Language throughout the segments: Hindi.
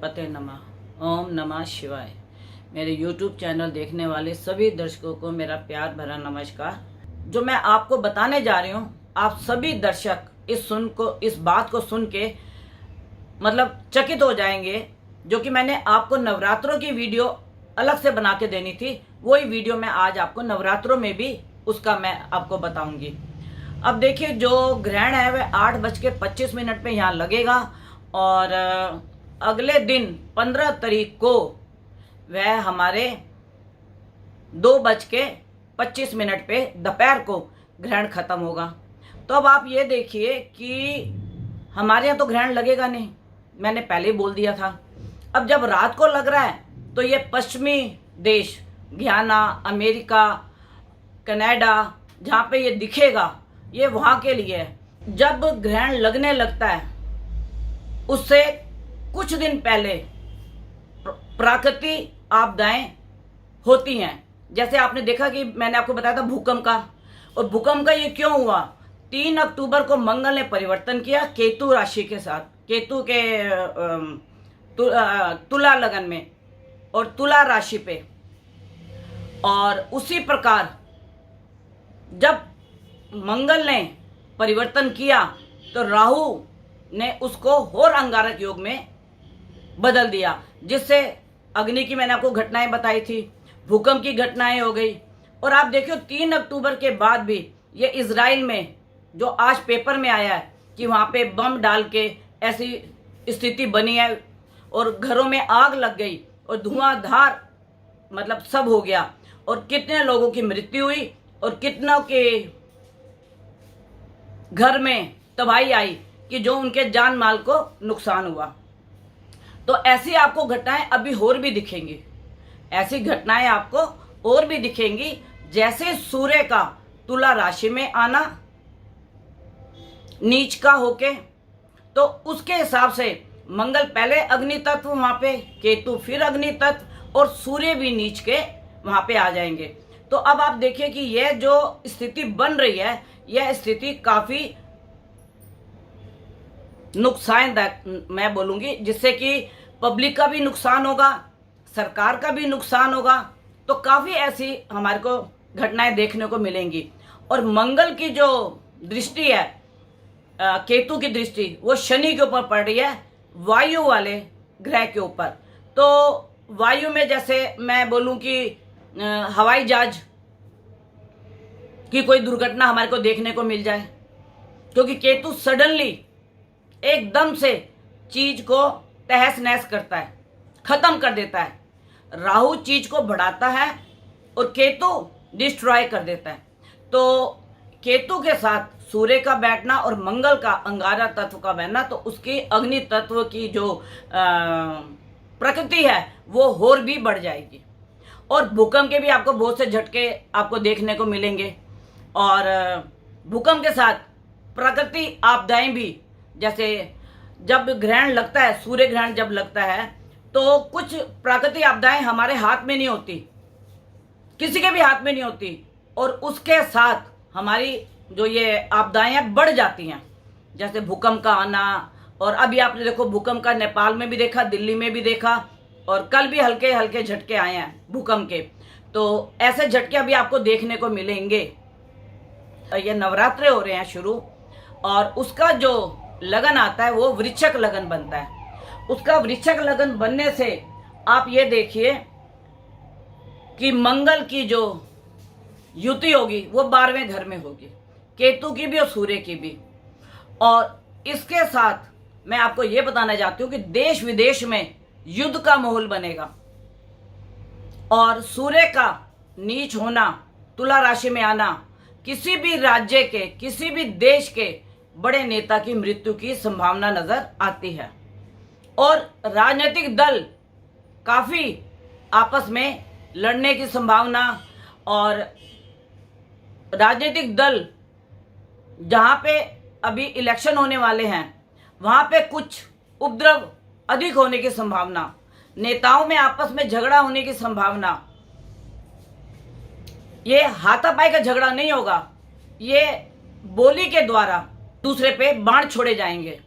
गणपते नमः। ओम नमः शिवाय। मेरे YouTube चैनल देखने वाले सभी दर्शकों को मेरा प्यार भरा नमस्कार। जो मैं आपको बताने जा रही हूँ, आप सभी दर्शक इस बात को सुन के मतलब चकित हो जाएंगे। जो कि मैंने आपको नवरात्रों की वीडियो अलग से बना के देनी थी, वही वीडियो मैं आज आपको नवरात्रों में भी उसका मैं आपको बताऊंगी। अब देखिए, जो ग्रहण है वह 8:25 पे यहाँ लगेगा और अगले दिन 15 तारीख को वह हमारे 2:25 पे दोपहर को ग्रहण खत्म होगा। तो अब आप ये देखिए कि हमारे यहाँ तो ग्रहण लगेगा नहीं, मैंने पहले ही बोल दिया था। अब जब रात को लग रहा है तो ये पश्चिमी देश घयाना, अमेरिका, कनाडा, जहाँ पे ये दिखेगा ये वहाँ के लिए है। जब ग्रहण लगने लगता है उससे कुछ दिन पहले प्राकृतिक आपदाएं होती हैं। जैसे आपने देखा कि मैंने आपको बताया था भूकंप का, और भूकंप का ये क्यों हुआ? 3 अक्टूबर को मंगल ने परिवर्तन किया केतु राशि के साथ, केतु के तुला लगन में और तुला राशि पे। और उसी प्रकार जब मंगल ने परिवर्तन किया तो राहु ने उसको और अंगारक योग में बदल दिया, जिससे अग्नि की मैंने आपको घटनाएं बताई थी, भूकंप की घटनाएं हो गई। और आप देखियो 3 अक्टूबर के बाद भी ये इजराइल में जो आज पेपर में आया है कि वहाँ पे बम डाल के ऐसी स्थिति बनी है और घरों में आग लग गई और धुआंधार मतलब सब हो गया, और कितने लोगों की मृत्यु हुई और कितनों के घर में तबाही आई कि जो उनके जान माल को नुकसान हुआ। तो ऐसी आपको घटनाएं अभी और भी दिखेंगी, ऐसी घटनाएं आपको और भी दिखेंगी। जैसे सूर्य का तुला राशि में आना नीच का होके, तो उसके हिसाब से मंगल पहले अग्नि तत्व वहां पे, केतु फिर अग्नि तत्व और सूर्य भी नीच के वहां पे आ जाएंगे। तो अब आप देखिए कि यह जो स्थिति बन रही है, यह स्थिति काफी नुकसानदायक मैं बोलूंगी, जिससे कि पब्लिक का भी नुकसान होगा, सरकार का भी नुकसान होगा। तो काफी ऐसी हमारे को घटनाएं देखने को मिलेंगी। और मंगल की जो दृष्टि है, केतु की दृष्टि, वो शनि के ऊपर पड़ रही है, वायु वाले ग्रह के ऊपर। तो वायु में जैसे मैं बोलूं कि हवाई जहाज की कोई दुर्घटना हमारे को देखने को मिल जाए, क्योंकि केतु सडनली एकदम से चीज को तहस नहस करता है, खत्म कर देता है। राहु चीज को बढ़ाता है और केतु डिस्ट्रॉय कर देता है। तो केतु के साथ सूर्य का बैठना और मंगल का अंगारक तत्व का बैठना, तो उसकी अग्नि तत्व की जो प्रकृति है वो और भी बढ़ जाएगी। और भूकंप के भी आपको बहुत से झटके आपको देखने को मिलेंगे। और भूकंप के साथ प्राकृतिक आपदाएं भी, जैसे जब ग्रहण लगता है, सूर्य ग्रहण जब लगता है, तो कुछ प्राकृतिक आपदाएं हमारे हाथ में नहीं होती, किसी के भी हाथ में नहीं होती, और उसके साथ हमारी जो ये आपदाएं हैं बढ़ जाती हैं। जैसे भूकंप का आना, और अभी आपने देखो भूकंप का नेपाल में भी देखा, दिल्ली में भी देखा, और कल भी हल्के हल्के झटके आए हैं भूकंप के। तो ऐसे झटके अभी आपको देखने को मिलेंगे। ये नवरात्रे हो रहे हैं शुरू, और उसका जो लगन आता है वो वृश्चिक लगन बनता है। उसका वृश्चिक लगन बनने से आप ये देखिए कि मंगल की जो युति होगी वो 12वें घर में होगी, केतु की भी और सूर्य की भी। और इसके साथ मैं आपको ये बताना चाहती हूँ कि देश विदेश में युद्ध का माहौल बनेगा। और सूर्य का नीच होना, तुला राशि में आना, किसी भी राज्य के, किसी भी देश के बड़े नेता की मृत्यु की संभावना नजर आती है। और राजनीतिक दल काफी आपस में लड़ने की संभावना, और राजनीतिक दल जहां पे अभी इलेक्शन होने वाले हैं वहां पे कुछ उपद्रव अधिक होने की संभावना, नेताओं में आपस में झगड़ा होने की संभावना। ये हाथापाई का झगड़ा नहीं होगा, ये बोली के द्वारा दूसरे पे बाण छोड़े जाएंगे,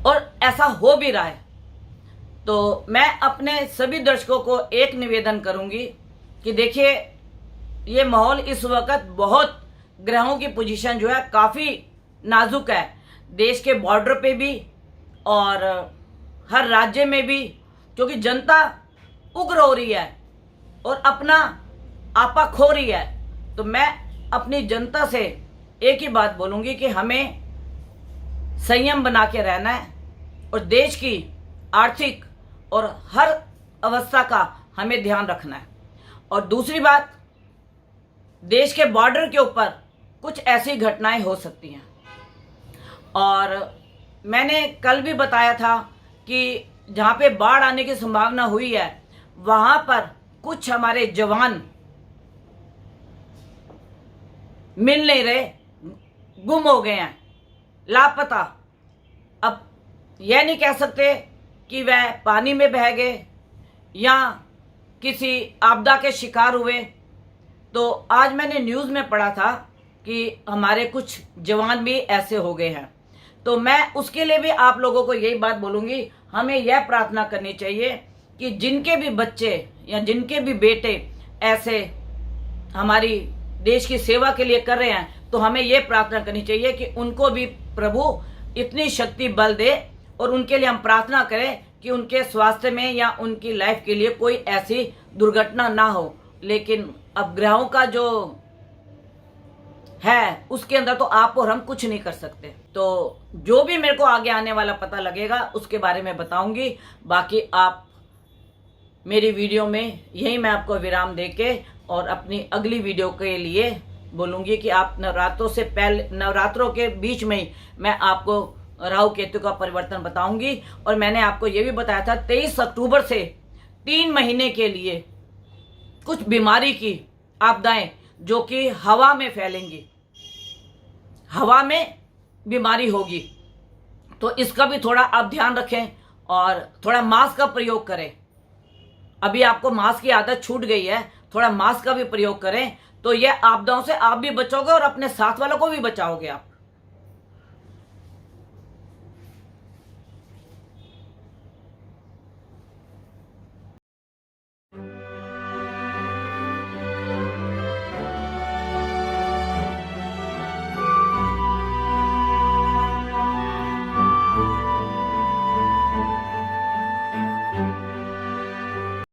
और ऐसा हो भी रहा है। तो मैं अपने सभी दर्शकों को एक निवेदन करूंगी कि देखिए, ये माहौल इस वक्त बहुत, ग्रहों की पोजीशन जो है काफ़ी नाजुक है। देश के बॉर्डर पे भी और हर राज्य में भी, क्योंकि जनता उग्र हो रही है और अपना आपा खो रही है। तो मैं अपनी जनता से एक ही बात बोलूँगी कि हमें संयम बना के रहना है और देश की आर्थिक और हर अवस्था का हमें ध्यान रखना है। और दूसरी बात, देश के बॉर्डर के ऊपर कुछ ऐसी घटनाएं हो सकती हैं, और मैंने कल भी बताया था कि जहाँ पे बाढ़ आने की संभावना हुई है वहाँ पर कुछ हमारे जवान मिल नहीं रहे, गुम हो गए हैं, लापता। अब यह नहीं कह सकते कि वह पानी में बह गए या किसी आपदा के शिकार हुए। तो आज मैंने न्यूज़ में पढ़ा था कि हमारे कुछ जवान भी ऐसे हो गए हैं। तो मैं उसके लिए भी आप लोगों को यही बात बोलूँगी, हमें यह प्रार्थना करनी चाहिए कि जिनके भी बच्चे या जिनके भी बेटे ऐसे हमारी देश की सेवा के लिए कर रहे हैं, तो हमें यह प्रार्थना करनी चाहिए कि उनको भी प्रभु इतनी शक्ति बल दे, और उनके लिए हम प्रार्थना करें कि उनके स्वास्थ्य में या उनकी लाइफ के लिए कोई ऐसी दुर्घटना ना हो। लेकिन अब ग्रहों का जो है उसके अंदर तो आप और हम कुछ नहीं कर सकते। तो जो भी मेरे को आगे आने वाला पता लगेगा उसके बारे में बताऊंगी। बाकी आप मेरी वीडियो में यही मैं आपको विराम देके और अपनी अगली वीडियो के लिए बोलूँगी कि आप नवरात्रों से पहले, नवरात्रों के बीच में ही मैं आपको राहु केतु का परिवर्तन बताऊंगी। और मैंने आपको ये भी बताया था 23 अक्टूबर से 3 महीने के लिए कुछ बीमारी की आपदाएं जो कि हवा में फैलेंगी, हवा में बीमारी होगी, तो इसका भी थोड़ा आप ध्यान रखें और थोड़ा मास्क का प्रयोग करें। अभी आपको मास्क की आदत छूट गई है, थोड़ा मास्क का भी प्रयोग करें, तो यह आपदाओं से आप भी बचोगे और अपने साथ वालों को भी बचाओगे आप।